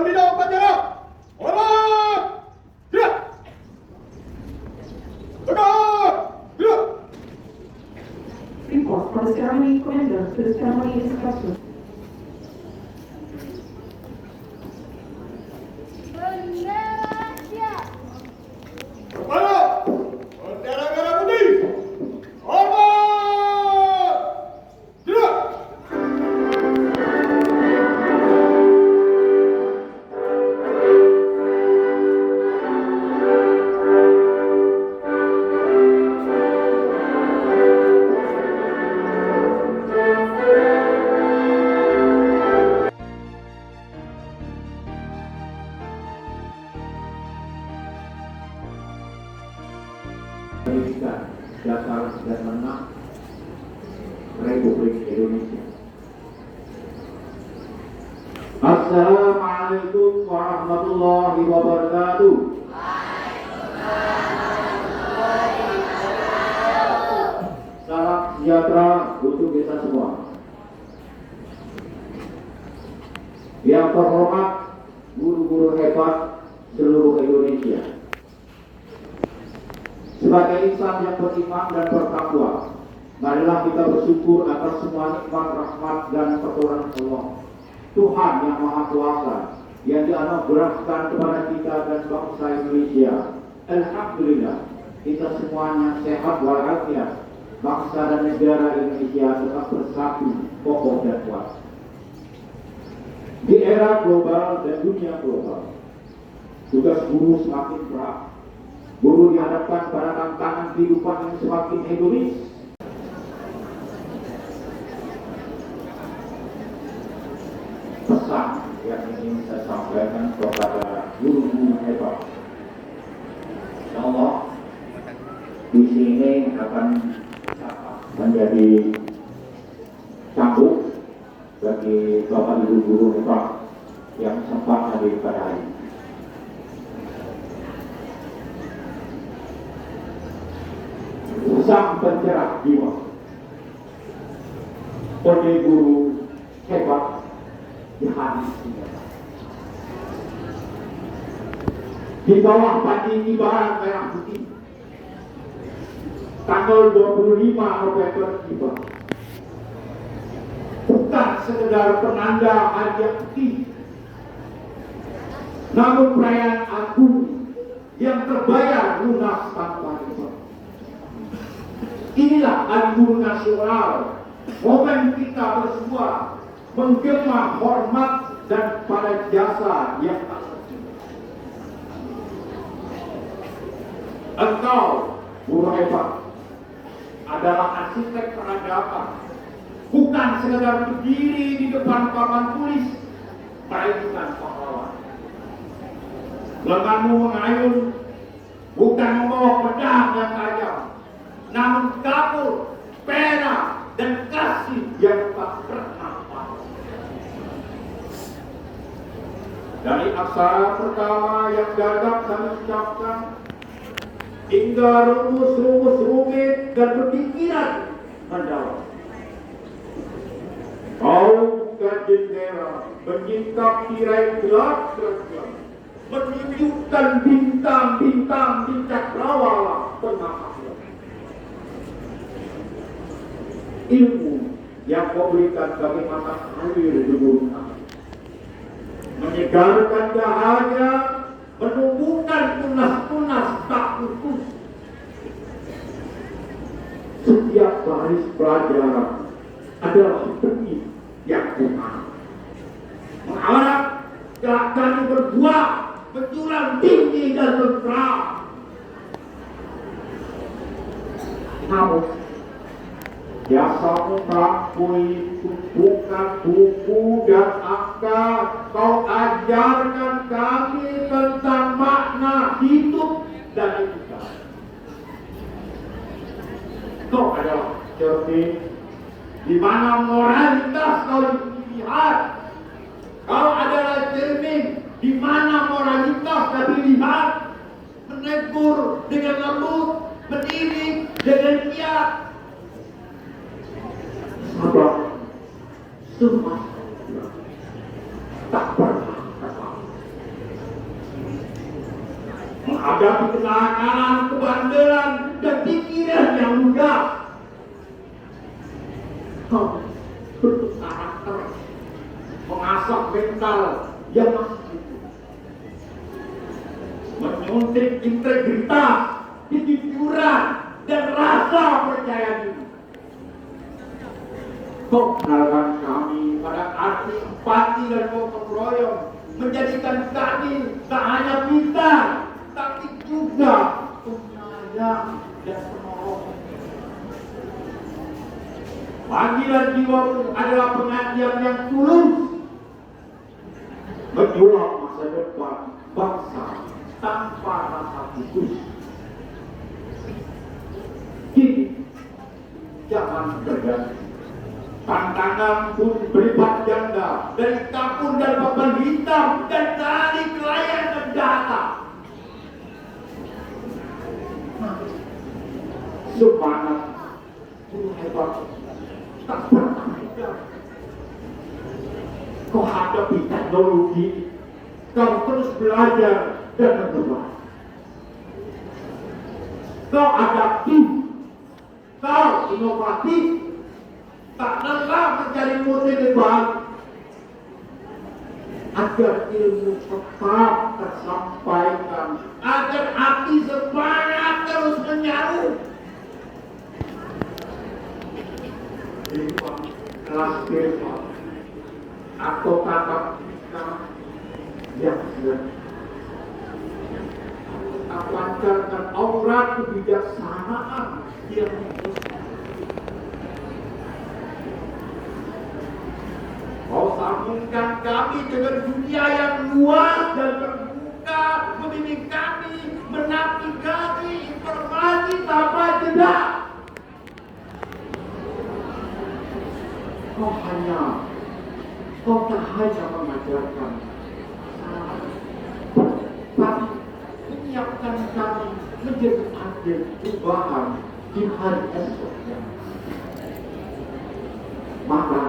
bidang upacara. Hormat. Gerak. Tegak. Gerak. Report for the ceremony commander to the ceremony instructor. Kepala. Bendera merah putih. Hormat. Gerak. Pendidikan Dasar dan Menengah Republik Indonesia. Assalamualaikum warahmatullahi wabarakatuh. Salam sejahtera untuk kita semua. Yang terhormat guru-guru hebat seluruh Indonesia. Sebagai insan yang beriman dan bertakwa, marilah kita bersyukur atas semua nikmat, rahmat, dan pertolongan Allah, Tuhan yang Maha Kuasa, yang dianugerahkan kepada kita dan bangsa Indonesia. Alhamdulillah, kita semuanya sehat walafiat. Bangsa dan negara Indonesia tetap bersatu, kokoh dan kuat. Di era global dan dunia global, tugas guru semakin berat. Guru dihadapkan pada tantangan kehidupan yang semakin hedonis. Pesan yang ingin saya sampaikan kepada guru-guru hebat, insya Allah di sini akan menjadi cambuk bagi bapak ibu guru hebat yang sempat hadir pada hari ini. Sang pencerah jiwa, ode guru hebat di hari ini. Di bawah padi ibarat merah putih, tanggal 25 November tiba. Bukan sekedar penanda hadiah putih, namun perayaan agung yang terbayar lunas tanpa riba. Inilah Hari Guru Nasional, momen kita bersua menggema hormat dan pada jasa yang tak terhingga. Engkau, guru hebat, adalah arsitek peradaban, bukan sekedar berdiri di depan papan tulis, melainkan pahlawan. Lenganmu mengayun, bukan membawa pedang yang tajam, namun kapur, pena, dan kasih yang tak pernah padam. Dari aksara pertama yang gagap kami ucapkan, hingga rumus-rumus rumit dan berpikiran mendalam. Kau bukan jendela, menyingkap tirai gelap-gelap, menunjukkan bintang-bintang di cakrawala tengah akhirat. Ilmu yang kau berikan bagaimana air di gunung api, menyegarkan dahaga, menumbuhkan tunas-tunas tak putus. Setiap baris pelajaran adalah benih yang kuat. Mengharap kelak kami berbuah menjulang tinggi dan berterang. Namun jasamu melampaui tumpukan buku dan angka. Kau ajarkan kami tentang makna hidup dan etika. Kau adalah cermin di mana moralitas kau dilihat. Kau adalah cermin di mana moralitas kau dilihat. Menegur dengan lembut, mendidik dengan giat. Sabar, semua tak pernah terlambat. kenakalan, kebandelan, dan pikiran yang lugas. Kau bentuk karakter, mengasah mental yang masih menyuntik integritas, kejujuran, dan rasa percaya diri. Kau kenalkan kami pada arti empati dan gotong royong, menjadikan kami tak hanya pintar, tapi juga penyayang dan penolong. Panggilan jiwamu adalah pengabdian yang tulus, menjulang masa depan bangsa tanpa rasa putus. Kini jangan berganti, tantangan pun berlipat ganda, dari kapur dan papan hitam dan dari kelayan senjata. Semangat guru hebat tak pernah hilang. Kau hadapi teknologi, kau terus belajar dan berubah. Kau adaptif, kau inovatif, tak lelah mencari model baru agar ilmu tetap tersampaikan, agar api semangat terus menyaru. Kelas Dewa atau tatap kita yang sedang pancarkan aura kebijaksanaan yang kau sambungkan kami dengan dunia yang luas dan terbuka, membimbing kami, menavigasi informasi tanpa jeda. Kau tak hanya mengajarkan, tapi menyiapkan kami menjadi agen perubahan di hari esoknya. Maka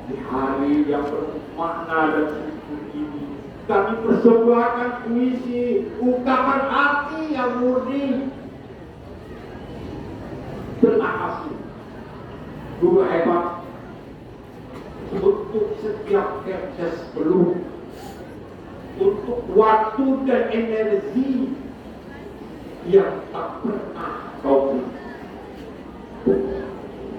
di hari yang bermakna dan syukur ini, kami persembahkan puisi, ungkapan hati yang murni. Terima kasih, guru hebat, untuk setiap tetes peluh, untuk waktu dan energi yang tak pernah kau beri.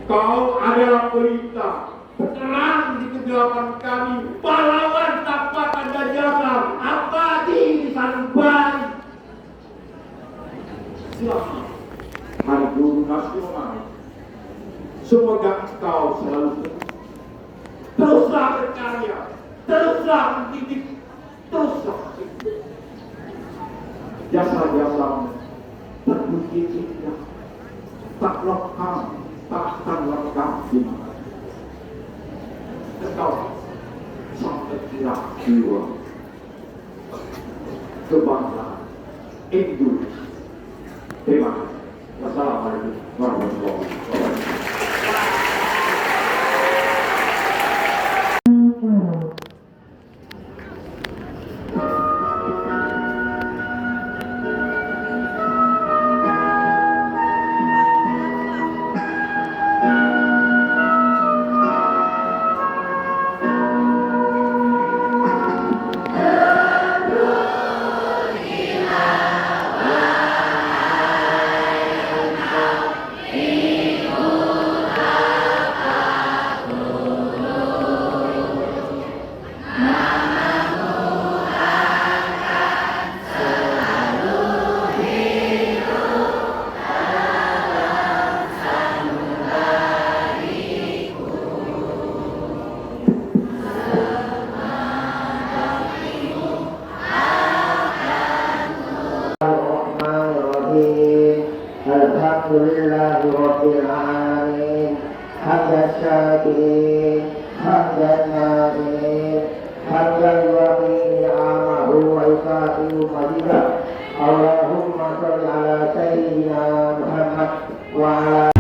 Kau adalah pelita, terang di kegelapan kami, pahlawan tanpa tanda jasa, abadi di sanubari. Selamat Hari Guru Nasional. Semoga engkau selalu teruslah berkarya, teruslah mendidik, teruslah hidup. Jasa-jasamu terbukti indah, tak lengkap, tak akan lengkap di mana. Engkau sampai hilang jiwa, kebanggaan Indonesia. Terima kasih. Wassalamualaikum warahmatullahi wabarakatuh. Alhamdulillahirabbil alamin. Hamdan syakirin, hamdan na'imin, hamdan yuafi ni'amahu wa yukafi'u majidah. Allahumma sholli ala sayyidina Muhammad wa ala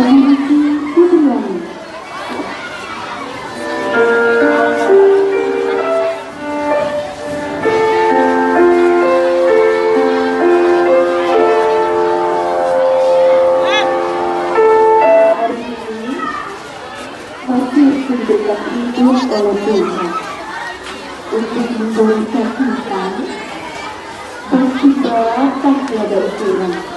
Memiliki Putriani. Masih diberikan hidup oleh Tuhan untuk memberikan kita berkibar tak tiada ukuran.